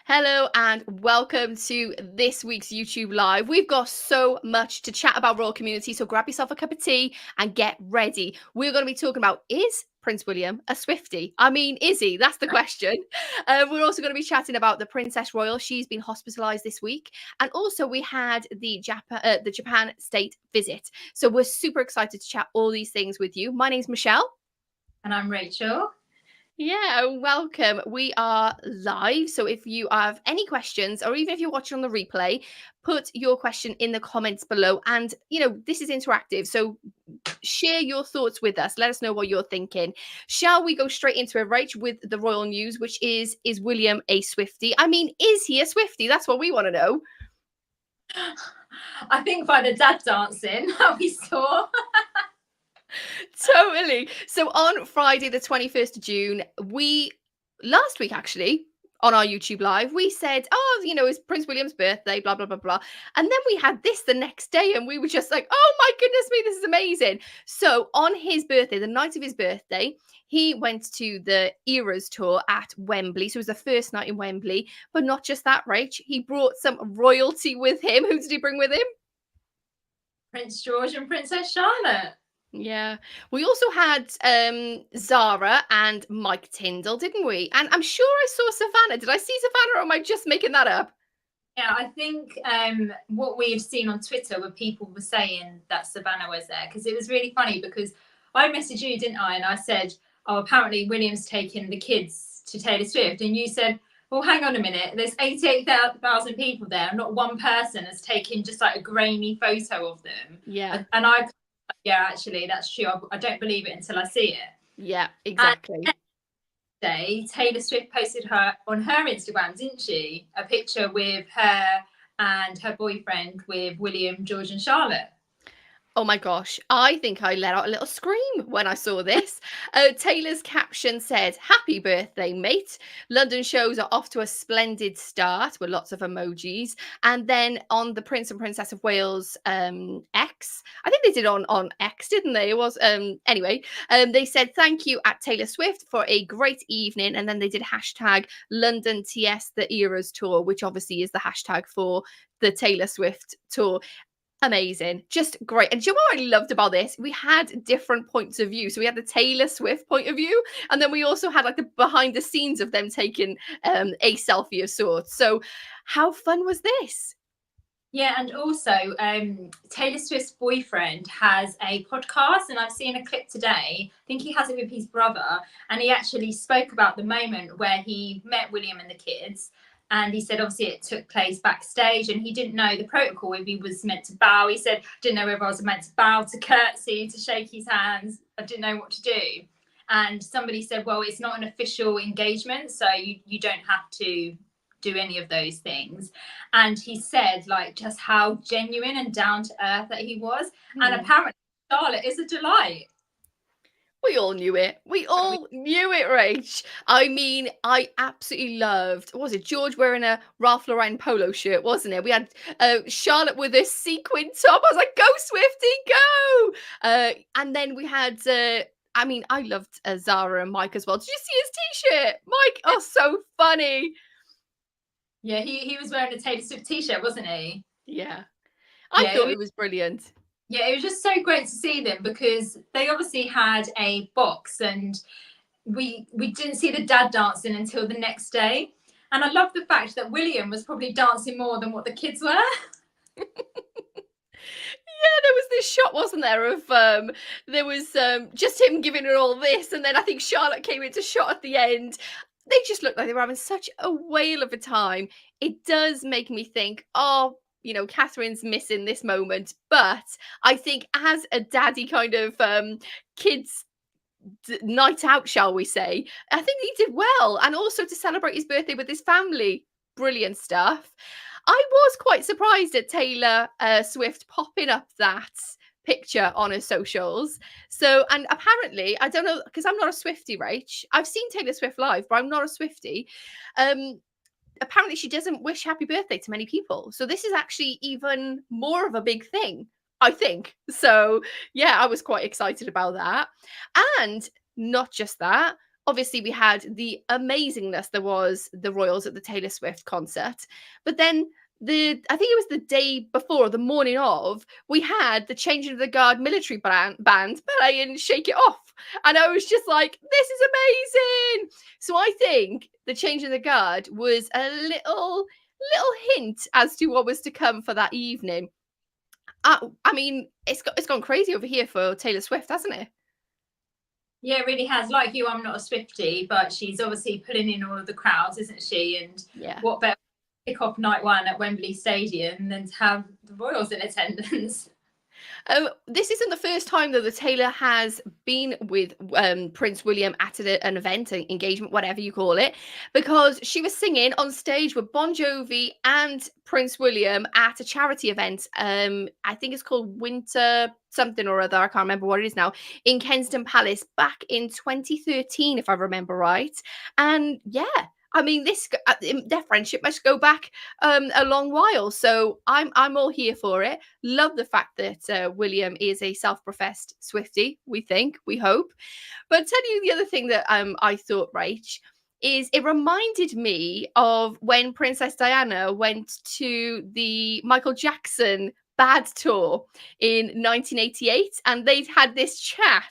Hello and welcome to this week's YouTube Live. We've got so much to chat about royal community, so grab yourself a cup of tea and get ready. We're going to be talking about, is Prince William a Swiftie? I mean, is he? That's the question. We're also going to be chatting about the Princess Royal. She's been hospitalised this week. And also we had the Japan state visit. So we're super excited to chat all these things with you. My name's Michelle. And I'm Rachel. Yeah, welcome. We are live. So if you have any questions, or even if you're watching on the replay, put your question in the comments below. And, this is interactive. So share your thoughts with us. Let us know what you're thinking. Shall we go straight into it, Rach, with the royal news, which is William a Swiftie? I mean, is he a Swiftie? That's what we want to know. I think by the dad dancing that we saw. Totally. So on Friday, the 21st of June, last week actually, on our YouTube Live, we said, it's Prince William's birthday, blah, blah, blah, blah. And then we had this the next day and we were just like, oh my goodness me, this is amazing. So on his birthday, the night of his birthday, he went to the Eras tour at Wembley. So it was the first night in Wembley. But not just that, Rach. He brought some royalty with him. Who did he bring with him? Prince George and Princess Charlotte. Yeah. We also had Zara and Mike Tyndall, didn't we? And I'm sure I saw Savannah. Did I see Savannah or am I just making that up? Yeah, I think what we had seen on Twitter where people were saying that Savannah was there, because it was really funny because I messaged you, didn't I? And I said, apparently William's taken the kids to Taylor Swift. And you said, well, hang on a minute. There's 88,000 people there. And not one person has taken just like a grainy photo of them. Yeah. And actually, that's true. I don't believe it until I see it. Yeah, exactly. And Taylor Swift posted on her Instagram, didn't she? A picture with her and her boyfriend with William, George and Charlotte. Oh my gosh, I think I let out a little scream when I saw this. Taylor's caption said, "Happy birthday, mate. London shows are off to a splendid start," with lots of emojis. And then on the Prince and Princess of Wales X, I think they did on X, didn't they? It was, anyway, they said, "Thank you at Taylor Swift for a great evening." And then they did hashtag London TS the Eras tour, which obviously is the hashtag for the Taylor Swift tour. Amazing. Just great. And do you know what I loved about this? We had different points of view. So we had the Taylor Swift point of view, and then we also had like the behind the scenes of them taking a selfie of sorts. So how fun was this? Yeah, and also Taylor Swift's boyfriend has a podcast, and I've seen a clip today. I think he has it with his brother, and he actually spoke about the moment where he met William and the kids. And he said, obviously, it took place backstage and he didn't know the protocol, if he was meant to bow. He said, didn't know whether I was meant to bow, to curtsy, to shake his hands. I didn't know what to do. And somebody said, well, it's not an official engagement, so you don't have to do any of those things. And he said, like, just how genuine and down to earth that he was. And apparently Charlotte is a delight. We all knew it. We all knew it, Rach. I mean, I absolutely loved, what was it, George wearing a Ralph Lauren polo shirt, wasn't it? We had Charlotte with a sequin top. I was like, go Swiftie, go! And then we had, I loved Zara and Mike as well. Did you see his T-shirt? Mike, oh, so funny. Yeah, he was wearing a Taylor Swift T-shirt, wasn't he? Yeah. I thought it was brilliant. Yeah, it was just so great to see them because they obviously had a box and we didn't see the dad dancing until the next day. And I love the fact that William was probably dancing more than what the kids were. Yeah, there was this shot, wasn't there, of there was just him giving it all this, and then I think Charlotte came into shot at the end. They just looked like they were having such a whale of a time. It does make me think, Catherine's missing this moment. But I think as a daddy kind of kids night out, shall we say, I think he did well. And also to celebrate his birthday with his family. Brilliant stuff. I was quite surprised at Taylor Swift popping up that picture on her socials. So, and apparently, I don't know, because I'm not a Swiftie, Rach. I've seen Taylor Swift live, but I'm not a Swiftie. Apparently she doesn't wish happy birthday to many people. So this is actually even more of a big thing, I think. So yeah, I was quite excited about that. And not just that, obviously we had the amazingness there was the royals at the Taylor Swift concert, but then I think it was the day before, the morning of, we had the changing of the guard military band playing Shake It Off, and I was just like, this is amazing. So I think the changing of the guard was a little hint as to what was to come for that evening. I mean, it's gone crazy over here for Taylor Swift, hasn't it? Yeah, it really has. Like you, I'm not a Swiftie, but she's obviously pulling in all of the crowds, isn't she? And Yeah. what better kick off night one at Wembley Stadium than to have the Royals in attendance? This isn't the first time though that Taylor has been with Prince William at an event, an engagement, whatever you call it, because she was singing on stage with Bon Jovi and Prince William at a charity event. I think it's called Winter something or other. I can't remember what it is now. In Kensington Palace back in 2013, if I remember right. And yeah. I mean, their friendship must go back a long while, so I'm all here for it. Love the fact that William is a self-professed Swiftie. We hope. But tell you the other thing that I thought, Rach, is it reminded me of when Princess Diana went to the Michael Jackson Bad tour in 1988, and they'd had this chat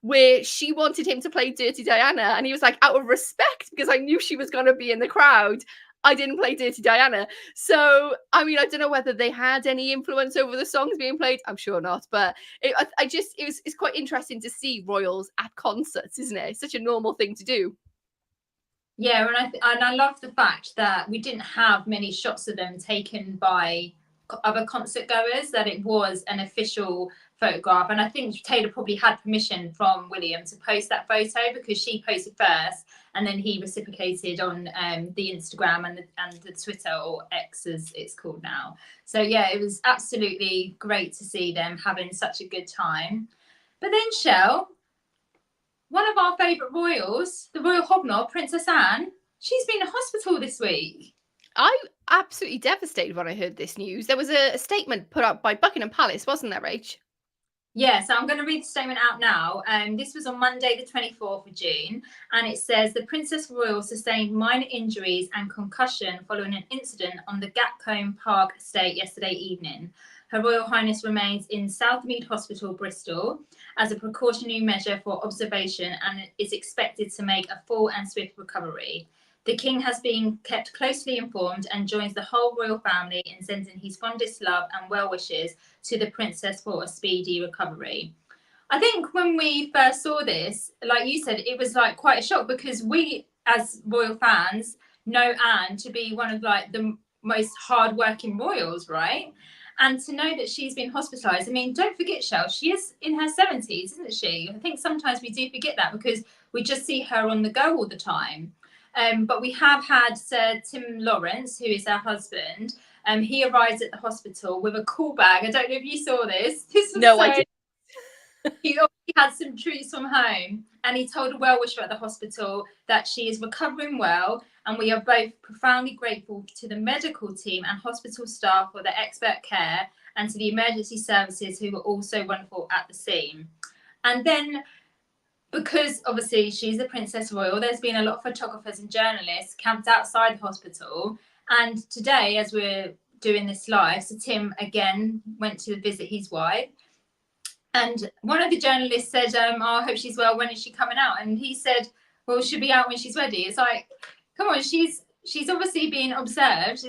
where she wanted him to play Dirty Diana, and he was like, out of respect, because I knew she was going to be in the crowd, I didn't play Dirty Diana. So, I mean, I don't know whether they had any influence over the songs being played. I'm sure not, but it's quite interesting to see royals at concerts, isn't it? It's such a normal thing to do. Yeah, and I love the fact that we didn't have many shots of them taken by other concert goers, that it was an official photograph. And I think Taylor probably had permission from William to post that photo, because she posted first and then he reciprocated on the Instagram and the Twitter, or X as it's called now. So yeah, it was absolutely great to see them having such a good time. But then, Shell, one of our favourite royals, the Royal Hobnob, Princess Anne, she's been in hospital this week. I'm absolutely devastated when I heard this news. There was a statement put up by Buckingham Palace, wasn't there, Rach? Yeah, so I'm going to read the statement out now. This was on Monday, the 24th of June, and it says the Princess Royal sustained minor injuries and concussion following an incident on the Gatscombe Park Estate yesterday evening. Her Royal Highness remains in Southmead Hospital, Bristol, as a precautionary measure for observation, and is expected to make a full and swift recovery. The King has been kept closely informed and joins the whole royal family in sending his fondest love and well wishes to the Princess for a speedy recovery. I think when we first saw this, like you said, it was like quite a shock, because we, as royal fans, know Anne to be one of like the most hardworking royals, right? And to know that she's been hospitalised, I mean, don't forget, Shell, she is in her 70s, isn't she? I think sometimes we do forget that, because we just see her on the go all the time. But we have had Sir Tim Lawrence, who is her husband. He arrives at the hospital with a cool bag. I don't know if you saw this. I didn't. He obviously had some treats from home, and he told a well-wisher at the hospital that she is recovering well, and we are both profoundly grateful to the medical team and hospital staff for their expert care, and to the emergency services who were also wonderful at the scene. And then, because obviously she's the Princess Royal, there's been a lot of photographers and journalists camped outside the hospital. And today, as we're doing this live, so Tim again went to visit his wife. And one of the journalists said, oh, I hope she's well. When is she coming out? And he said, well, she'll be out when she's ready. It's like, come on, she's obviously being observed.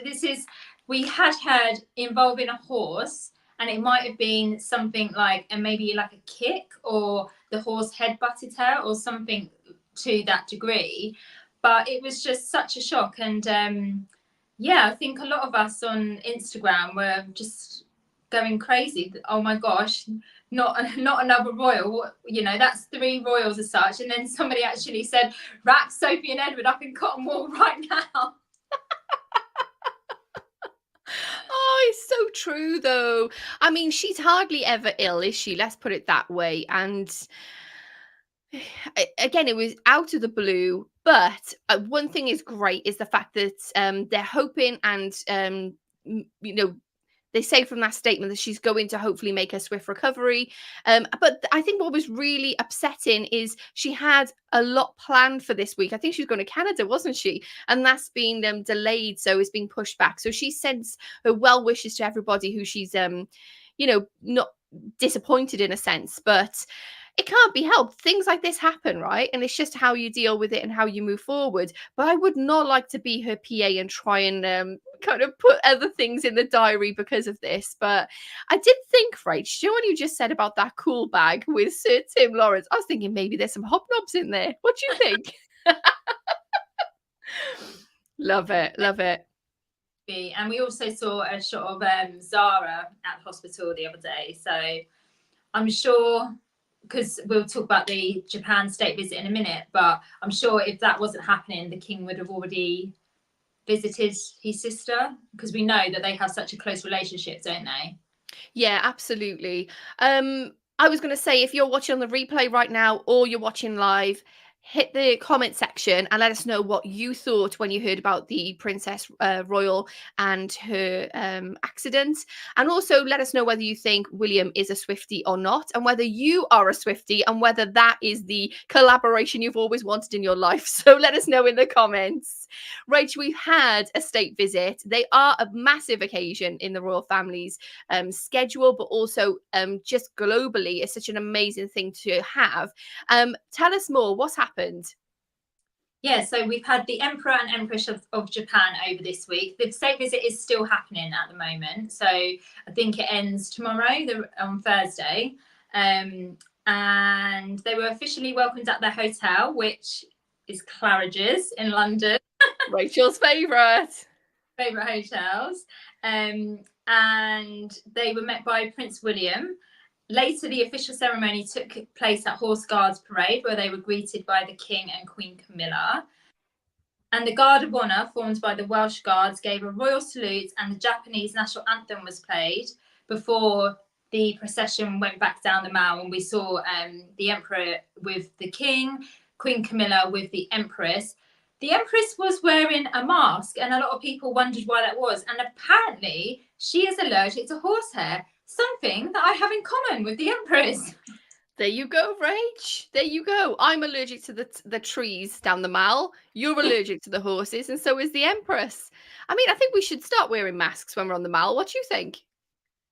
We had heard involving a horse, and it might have been something like, and maybe like a kick, or the horse head butted her, or something to that degree. But it was just such a shock. And yeah, I think a lot of us on Instagram were just going crazy. Oh my gosh, not another royal. You know, that's 3 royals as such. And then somebody actually said, wrap Sophie and Edward up in cotton wool right now. Oh, it's so true, though. I mean, she's hardly ever ill, is she? Let's put it that way. And again, it was out of the blue. But one thing is great is the fact that they're hoping and, you know, they say from that statement that she's going to hopefully make a swift recovery. But I think what was really upsetting is she had a lot planned for this week. I think she was going to Canada, wasn't she? And that's been delayed, so it's been pushed back. So she sends her well wishes to everybody who she's not disappointed in a sense, but it can't be helped. Things like this happen, right? And it's just how you deal with it and how you move forward. But I would not like to be her PA and try and kind of put other things in the diary because of this. But I did think, Rach, do you know what you just said about that cool bag with Sir Tim Lawrence? I was thinking maybe there's some hobnobs in there. What do you think? Love it. Love it. And we also saw a shot of Zara at the hospital the other day. So I'm sure, because we'll talk about the Japan state visit in a minute, but I'm sure if that wasn't happening, the king would have already visited his sister, because we know that they have such a close relationship, don't they? Yeah, absolutely. I was going to say, if you're watching on the replay right now or you're watching live, hit the comment section and let us know what you thought when you heard about the Princess Royal and her accident. And also let us know whether you think William is a Swiftie or not, and whether you are a Swiftie and whether that is the collaboration you've always wanted in your life. So let us know in the comments. Rach, we've had a state visit. They are a massive occasion in the royal family's schedule, but also just globally, it's such an amazing thing to have. Tell us more. What's happened? Yeah, so we've had the Emperor and Empress of Japan over this week. The state visit is still happening at the moment. So I think it ends tomorrow, on Thursday. And they were officially welcomed at their hotel, which is Claridge's in London. Rachel's favourite hotels. And they were met by Prince William. Later, the official ceremony took place at Horse Guards Parade, where they were greeted by the King and Queen Camilla. And the Guard of Honour, formed by the Welsh Guards, gave a royal salute, and the Japanese national anthem was played before the procession went back down the mall. And we saw the Emperor with the King, Queen Camilla with the Empress. The Empress was wearing a mask, and a lot of people wondered why that was. And apparently, she is allergic to horsehair. Something that I have in common with the Empress. There you go, Rach. There you go. I'm allergic to the trees down the mall. You're allergic to the horses, and so is the Empress. I mean, I think we should start wearing masks when we're on the mall. What do you think?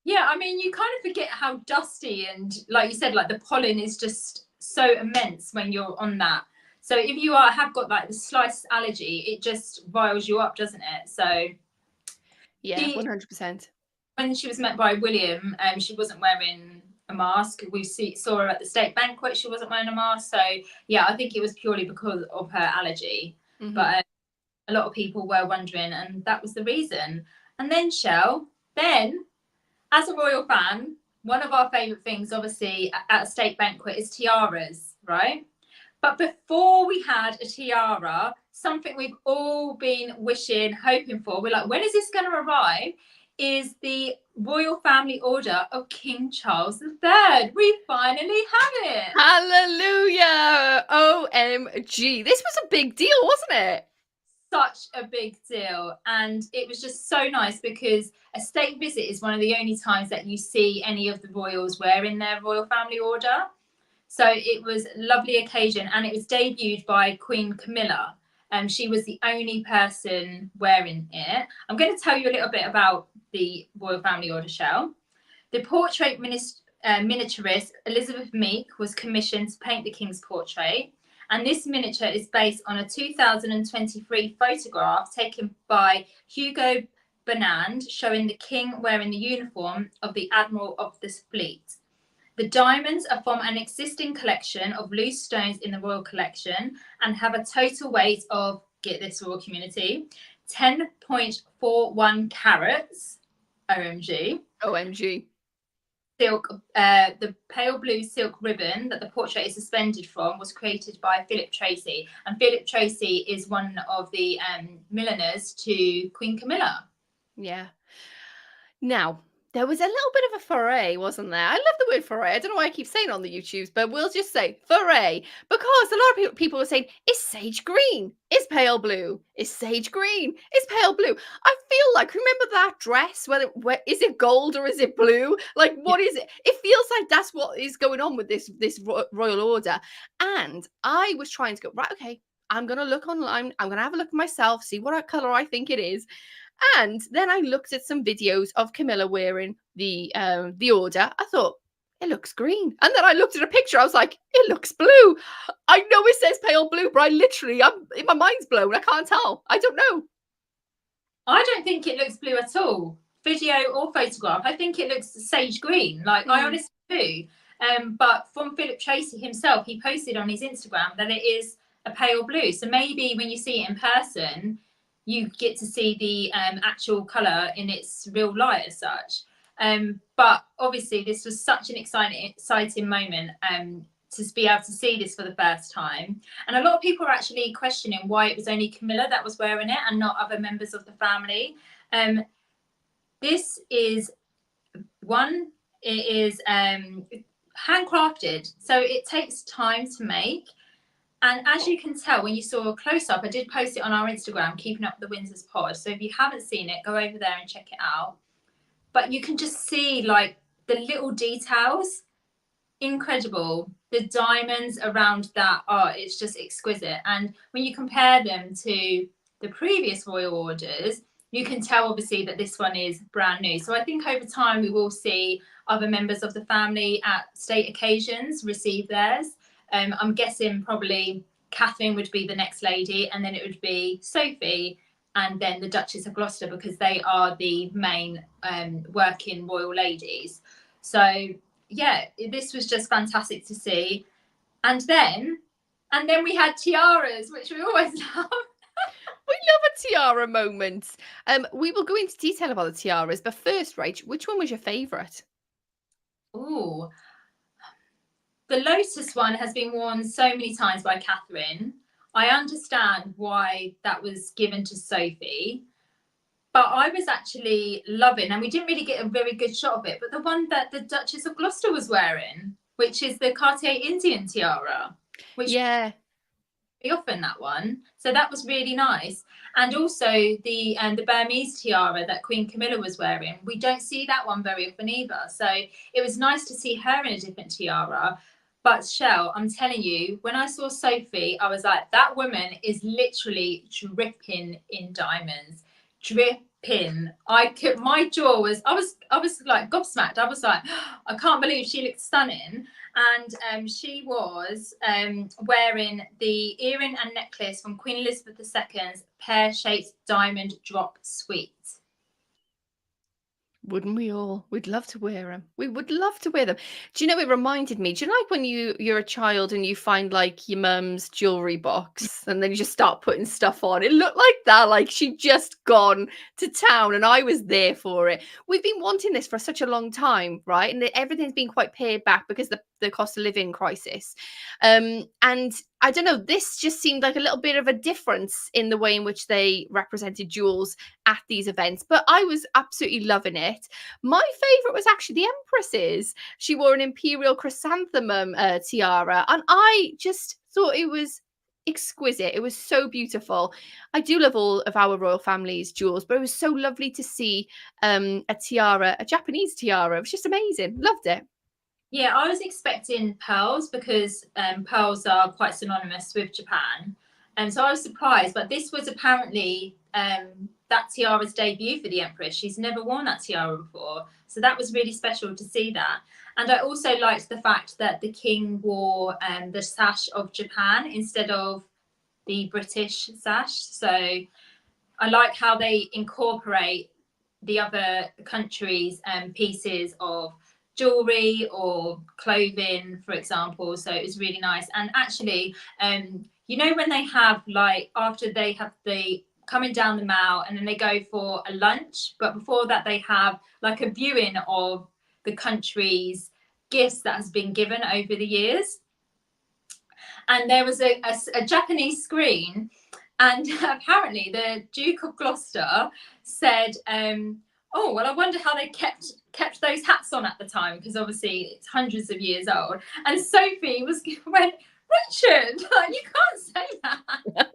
Yeah, I mean, you kind of forget how dusty and, like you said, like the pollen is just so immense when you're on that. So if you have got like the slightest allergy, it just riles you up, doesn't it? So yeah, 100%. When she was met by William, she wasn't wearing a mask. We saw her at the state banquet. She wasn't wearing a mask. So yeah, I think it was purely because of her allergy. Mm-hmm. But a lot of people were wondering, and that was the reason. And then as a royal fan, one of our favourite things, obviously, at a state banquet is tiaras, right? But before we had a tiara, something we've all been wishing, hoping for, we're like, when is this going to arrive? Is the Royal Family Order of King Charles III. We finally have it. Hallelujah. OMG. This was a big deal, wasn't it? Such a big deal. And it was just so nice, because a state visit is one of the only times that you see any of the royals wearing their Royal Family Order. So it was a lovely occasion, and it was debuted by Queen Camilla. She was the only person wearing it. I'm going to tell you a little bit about the Royal Family Order, Shell. The portrait miniaturist Elizabeth Meek was commissioned to paint the King's portrait. And this miniature is based on a 2023 photograph taken by Hugo Bernand, showing the King wearing the uniform of the Admiral of the Fleet. The diamonds are from an existing collection of loose stones in the Royal Collection and have a total weight of, get this, royal community, 10.41 carats. OMG. OMG. Silk, the pale blue silk ribbon that the portrait is suspended from was created by Philip Tracy. And Philip Tracy is one of the milliners to Queen Camilla. Yeah. Now, There was a little bit of a foray, wasn't there? I love the word foray. I don't know why I keep saying it on the YouTubes, but we'll just say foray because a lot of people were saying, is sage green? Is pale blue? Is sage green? Is pale blue? I feel like, remember that dress? Is it gold or is it blue? Like, Yeah. what is it? It feels like that's what is going on with this royal order. And I was trying to go, right, okay, I'm going to look online. I'm going to have a look at myself, see what color I think it is. And then I looked at some videos of Camilla wearing the order. I thought, it looks green. And then I looked at a picture. I was like, it looks blue. I know it says pale blue, but my mind's blown. I can't tell. I don't know. I don't think it looks blue at all, video or photograph. I think it looks sage green. Like I honestly do. But from Philip Tracy himself, he posted on his Instagram that it is a pale blue. So maybe when you see it in person, you get to see the actual colour in its real light as such. But obviously, this was such an exciting moment to be able to see this for the first time. And a lot of people are actually questioning why it was only Camilla that was wearing it and not other members of the family. This is one, it is handcrafted, so it takes time to make. And as you can tell, when you saw a close-up, I did post it on our Instagram, Keeping Up the Windsors pod. So if you haven't seen it, go over there and check it out. But you can just see like the little details, incredible. The diamonds around that art, it's just exquisite. And when you compare them to the previous royal orders, you can tell obviously that this one is brand new. So I think over time we will see other members of the family at state occasions receive theirs. I'm guessing probably Catherine would be the next lady, and then it would be Sophie, and then the Duchess of Gloucester, because they are the main working royal ladies. So yeah, this was just fantastic to see. And then we had tiaras, which we always love. We love a tiara moment. We will go into detail about the tiaras, but first, Rach, which one was your favourite? Ooh, the Lotus one has been worn so many times by Catherine. I understand why that was given to Sophie, but I was actually loving, and we didn't really get a very good shot of it, but the one that the Duchess of Gloucester was wearing, which is the Cartier Indian tiara, which Yeah. we often that one. So that was really nice. And also the Burmese tiara that Queen Camilla was wearing. We don't see that one very often either. So it was nice to see her in a different tiara. But Shell, I'm telling you, when I saw Sophie, I was like, that woman is literally dripping in diamonds. Dripping. My jaw was, I was like gobsmacked. I was like, I can't believe she looked stunning. And she was wearing the earring and necklace from Queen Elizabeth II's pear-shaped diamond drop suite. Wouldn't we all? We'd love to wear them. We would love to wear them. Do you know, it reminded me, do you know, like when you're a child and you find like your mum's jewelry box and then you just start putting stuff on? It looked like that, like she'd just gone to town and I was there for it. We've been wanting this for such a long time, right? And everything's been quite pared back because the cost of living crisis. And I don't know, this just seemed like a little bit of a difference in the way in which they represented jewels at these events, but I was absolutely loving it. My favorite was actually the Empress's. She wore an imperial chrysanthemum tiara, and I just thought it was exquisite. It was so beautiful. I do love all of our royal family's jewels, but it was so lovely to see a tiara, a Japanese tiara. It was just amazing. Loved it. Yeah, I was expecting pearls because pearls are quite synonymous with Japan. And so I was surprised, but this was apparently that tiara's debut for the Empress. She's never worn that tiara before. So that was really special to see that. And I also liked the fact that the king wore the sash of Japan instead of the British sash. So I like how they incorporate the other countries' pieces of jewelry or clothing, for example. So it was really nice. And actually, you know, when they have like, after they have the coming down the mall and then they go for a lunch, but before that they have like a viewing of the country's gifts that has been given over the years. And there was a Japanese screen, and apparently the Duke of Gloucester said, Oh, well, I wonder how they kept those hats on at the time, because obviously it's hundreds of years old. And Sophie went, Richard, like, you can't say that.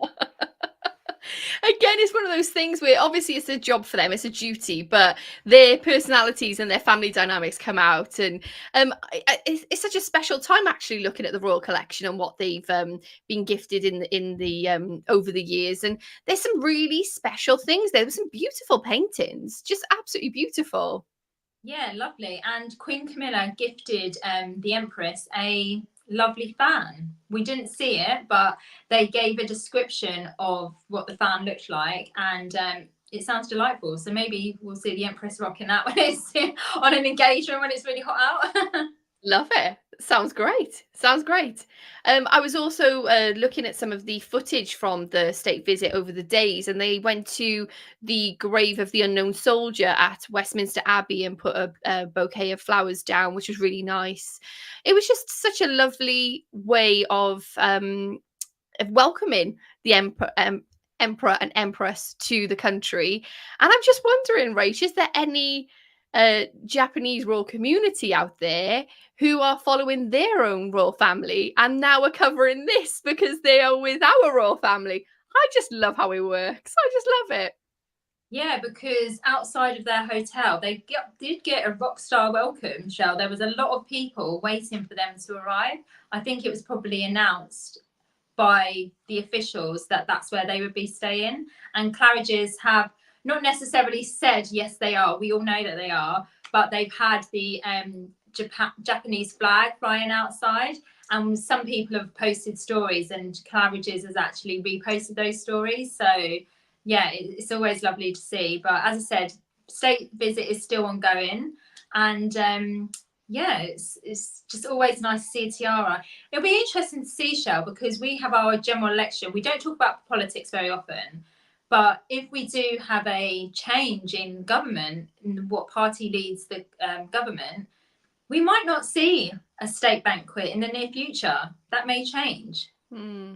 Again, it's one of those things where obviously it's a job for them, it's a duty, but their personalities and their family dynamics come out, and it's such a special time actually looking at the royal collection and what they've been gifted in the over the years. And there's some really special things there. There's some beautiful paintings, just absolutely beautiful. Yeah, lovely. And Queen Camilla gifted the Empress a lovely fan. We didn't see it, but they gave a description of what the fan looked like, and it sounds delightful. So maybe we'll see the Empress rocking that when it's on an engagement when it's really hot out. Love it. Sounds great. Sounds great. I was also looking at some of the footage from the state visit over the days, and they went to the grave of the unknown soldier at Westminster Abbey and put a bouquet of flowers down, which was really nice. It was just such a lovely way of welcoming the emperor and empress to the country. And I'm just wondering, Rach, is there any Japanese royal community out there who are following their own royal family and now are covering this because they are with our royal family? I just love how it works. I just love it. Yeah, because outside of their hotel, did get a rock star welcome, Shell. There was a lot of people waiting for them to arrive. I think it was probably announced by the officials that that's where they would be staying. And Claridge's have not necessarily said, yes, they are. We all know that they are. But they've had the Japanese flag flying outside. And some people have posted stories, and Claridge's has actually reposted those stories. So yeah, it's always lovely to see. But as I said, state visit is still ongoing, and yeah, it's just always nice to see a tiara. It'll be interesting to see, Shell, because we have our general election. We don't talk about politics very often, but if we do have a change in government, in what party leads the government, we might not see a state banquet in the near future. That may change. Hmm.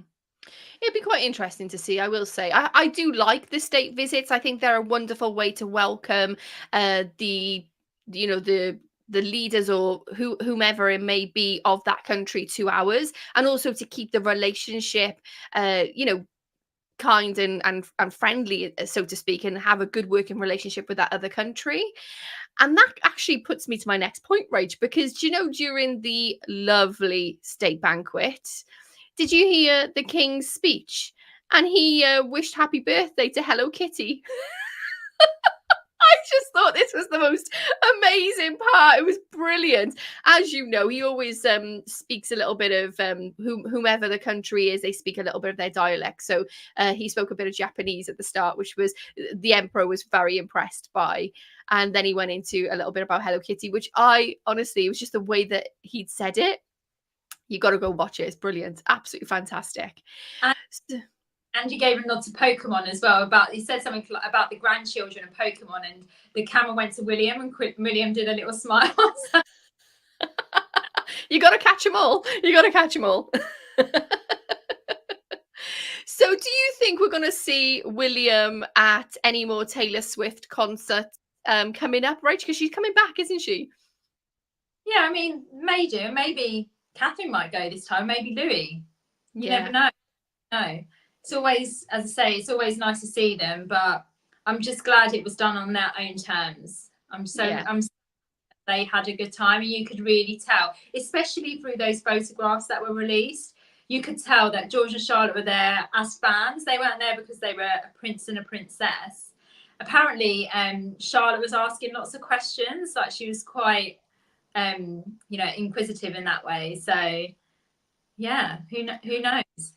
It'd be quite interesting to see, I will say. I do like the state visits. I think they're a wonderful way to welcome the you know the leaders or whomever it may be of that country to ours, and also to keep the relationship kind and friendly, so to speak, and have a good working relationship with that other country. And that actually puts me to my next point, Rach, because during the lovely state banquet, did you hear the King's speech? And he wished happy birthday to Hello Kitty. I just thought this was the most amazing part. It was brilliant. As you know, he always speaks a little bit of whomever the country is, they speak a little bit of their dialect. So he spoke a bit of Japanese at the start, which was the emperor was very impressed by. And then he went into a little bit about Hello Kitty, which I honestly, it was just the way that he'd said it. You got to go watch it. It's brilliant. Absolutely fantastic. And So, And you gave a nod to Pokemon as well. He said something about the grandchildren of Pokemon, and the camera went to William, and William did a little smile. you got to catch them all. You got to catch them all. So, do you think we're going to see William at any more Taylor Swift concerts coming up, Rach? Because she's coming back, isn't she? Yeah, I mean, maybe Catherine might go this time. Maybe Louis. You Yeah. never know. No, it's always, as I say, it's always nice to see them. But I'm just glad it was done on their own terms. I'm they had a good time, and you could really tell, especially through those photographs that were released. You could tell that George and Charlotte were there as fans. They weren't there because they were a prince and a princess. Apparently, Charlotte was asking lots of questions. Like, she was quite, inquisitive in that way. So, yeah, who knows?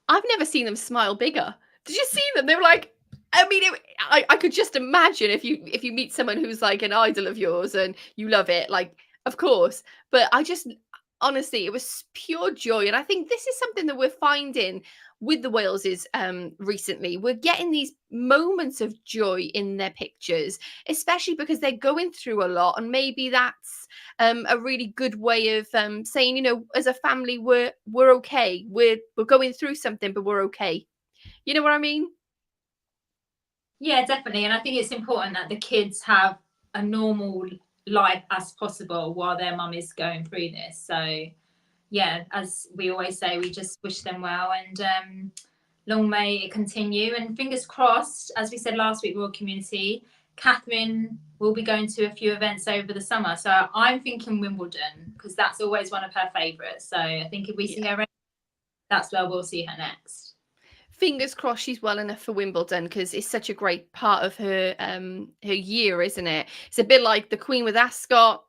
I've never seen them smile bigger. Did you see them? They were like, I mean, I could just imagine if you meet someone who's like an idol of yours and you love it, like, of course. But I just honestly, it was pure joy, and I think this is something that we're finding with the Waleses recently. We're getting these moments of joy in their pictures, especially because they're going through a lot, and maybe that's a really good way of saying, as a family, we're okay. We're going through something, but we're okay. You know what I mean? Yeah, definitely. And I think it's important that the kids have a normal life as possible while their mum is going through this. So yeah, as we always say, we just wish them well, and long may it continue. And fingers crossed, as we said last week, Royal Community, Catherine will be going to a few events over the summer. So I'm thinking Wimbledon, because that's always one of her favourites. So I think if we see her, that's where we'll see her next. Fingers crossed she's well enough for Wimbledon, because it's such a great part of her her year, isn't it? It's a bit like the Queen with Ascot.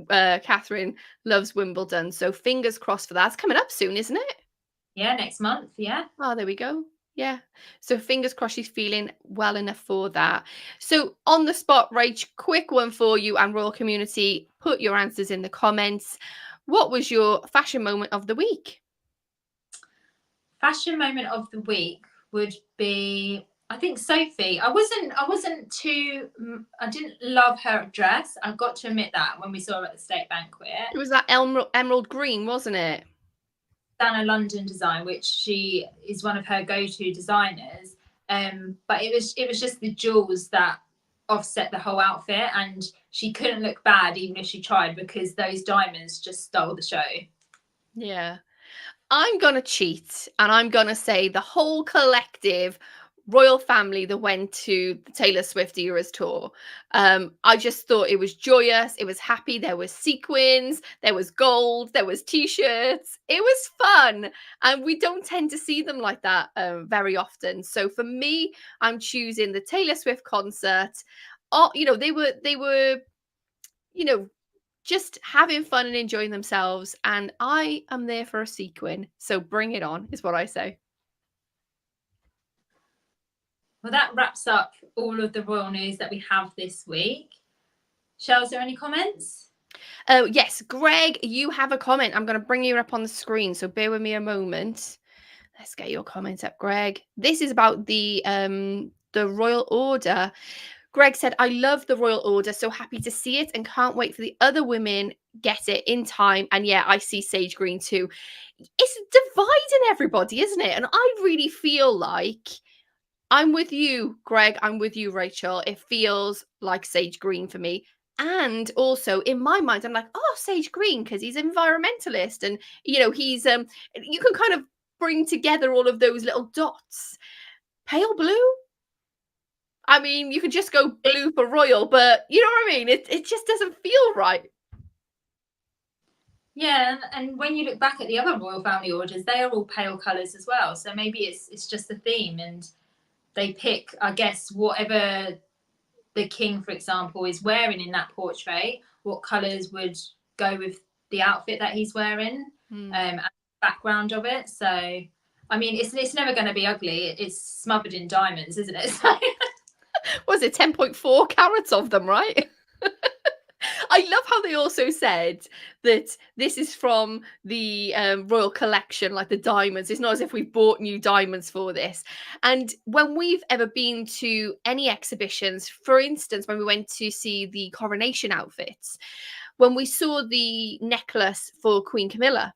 Catherine loves Wimbledon, so fingers crossed for that. It's coming up soon, isn't it? Yeah, next month. Yeah. Oh, there we go. Yeah. So fingers crossed she's feeling well enough for that. So on the spot, Rach, quick one for you and Royal Community. Put your answers in the comments. What was your fashion moment of the week? Fashion moment of the week would be, I think, Sophie. I didn't love her dress. I've got to admit that when we saw her at the state banquet. It was that emerald green, wasn't it? Done a London design, which she is one of her go-to designers. But it was just the jewels that offset the whole outfit, and she couldn't look bad even if she tried, because those diamonds just stole the show. Yeah. I'm going to cheat, and I'm going to say the whole collective royal family that went to the Taylor Swift Eras tour. I just thought it was joyous. It was happy. There was sequins, there was gold, there was t-shirts. It was fun. And we don't tend to see them like that very often. So for me, I'm choosing the Taylor Swift concert. Oh, they were, just having fun and enjoying themselves. And I am there for a sequin. So bring it on, is what I say. Well, that wraps up all of the royal news that we have this week. Shell, is there any comments? Oh, yes. Greg, you have a comment. I'm going to bring you up on the screen. So bear with me a moment. Let's get your comment up, Greg. This is about the Royal Order. Greg said, I love the Royal Order, so happy to see it and can't wait for the other women get it in time. And yeah, I see sage green too. It's dividing everybody, isn't it? And I really feel like I'm with you, Greg. I'm with you, Rachel. It feels like sage green for me. And also in my mind, I'm like, oh, sage green, because he's an environmentalist. And, he's, you can kind of bring together all of those little dots. Pale blue? I mean, you could just go blue for royal, but you know what I mean? It just doesn't feel right. Yeah, and when you look back at the other royal family orders, they are all pale colours as well. So maybe it's just a theme, and they pick, I guess, whatever the king, for example, is wearing in that portrait, what colours would go with the outfit that he's wearing, and the background of it. So, I mean, it's never going to be ugly. It's smothered in diamonds, isn't it? So was it 10.4 carats of them, right? I love how they also said that this is from the royal collection, like the diamonds. It's not as if we've bought new diamonds for this. And when we've ever been to any exhibitions, for instance, when we went to see the coronation outfits, when we saw the necklace for Queen Camilla,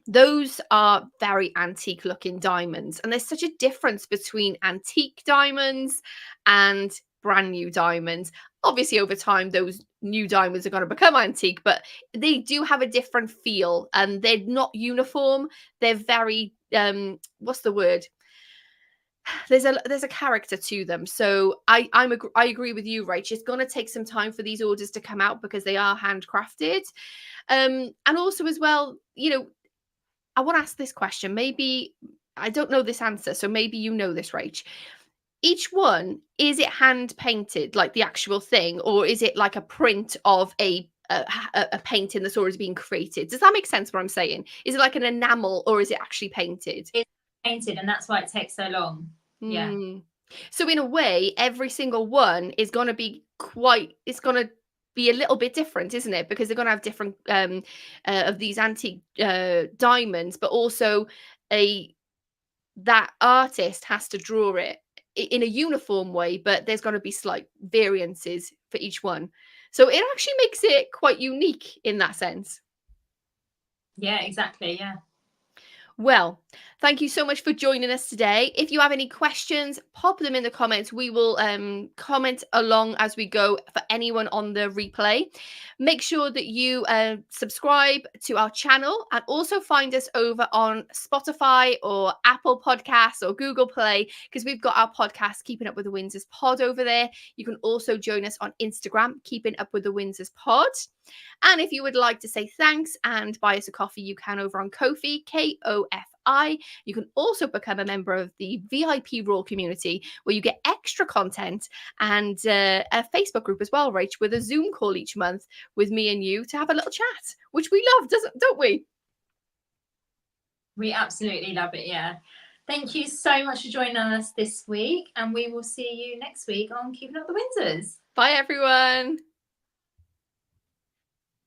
those are very antique looking diamonds. And there's such a difference between antique diamonds and brand new diamonds. Obviously, over time, those new diamonds are going to become antique, but they do have a different feel, and they're not uniform. They're very, what's the word? There's a character to them. So I agree with you, Rach. It's going to take some time for these orders to come out because they are handcrafted. And also as well, I want to ask this question. Maybe I don't know this answer, so maybe you know this, Rach. Each one, is it hand painted, like the actual thing, or is it like a print of a painting that's already been created? Does that make sense what I'm saying? Is it like an enamel, or is it actually painted? it's painted, and that's why it takes so long. Yeah. So in a way, every single one is going to be it's going to be a little bit different, isn't it? Because they're going to have different of these antique diamonds, but also that artist has to draw it in a uniform way, but there's going to be slight variances for each one. So it actually makes it quite unique in that sense. Yeah, exactly. Yeah. Well, Thank you so much for joining us today. If you have any questions, pop them in the comments. We will comment along as we go for anyone on the replay. Make sure that you subscribe to our channel, and also find us over on Spotify or Apple Podcasts or Google Play, because we've got our podcast, Keeping Up with the Windsors Pod, over there. You can also join us on Instagram, Keeping Up with the Windsors Pod. And if you would like to say thanks and buy us a coffee, you can over on Ko-fi, Kofi. You can also become a member of the VIP Raw community, where you get extra content and a Facebook group as well, Rach, with a Zoom call each month with me and you to have a little chat, which we love, don't we? We absolutely love it, yeah. Thank you so much for joining us this week, and we will see you next week on Keeping Up the Windsors. Bye, everyone.